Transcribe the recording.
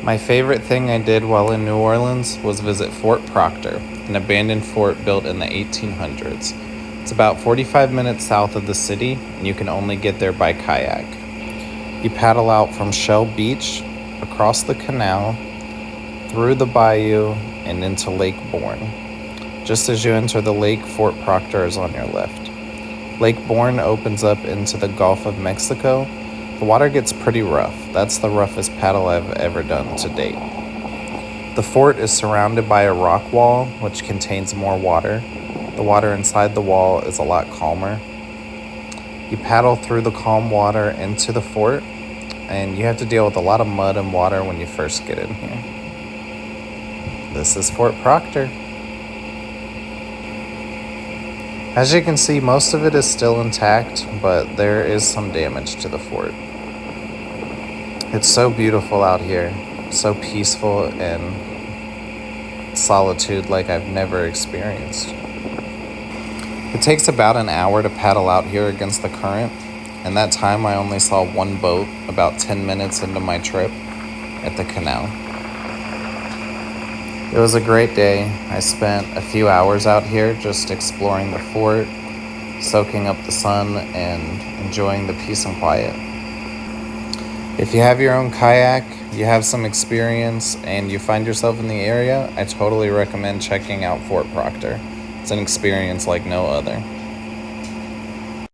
My favorite thing I did while in New Orleans was visit Fort Proctor, an abandoned fort built in the 1800s. It's about 45 minutes south of the city, and you can only get there by kayak. You paddle out from Shell Beach, across the canal, through the bayou, and into Lake Bourne. Just as you enter the lake, Fort Proctor is on your left. Lake Bourne opens up into the Gulf of Mexico. The water gets pretty rough. That's the roughest paddle I've ever done to date. The fort is surrounded by a rock wall, which contains more water. The water inside the wall is a lot calmer. You paddle through the calm water into the fort, and you have to deal with a lot of mud and water when you first get in here. This is Fort Proctor. As you can see, most of it is still intact, but there is some damage to the fort. It's so beautiful out here, so peaceful and solitude like I've never experienced. It takes about an hour to paddle out here against the current, and that time I only saw one boat about 10 minutes into my trip at the canal. It was a great day. I spent a few hours out here just exploring the fort, soaking up the sun, and enjoying the peace and quiet. If you have your own kayak, you have some experience, and you find yourself in the area, I totally recommend checking out Fort Proctor. It's an experience like no other.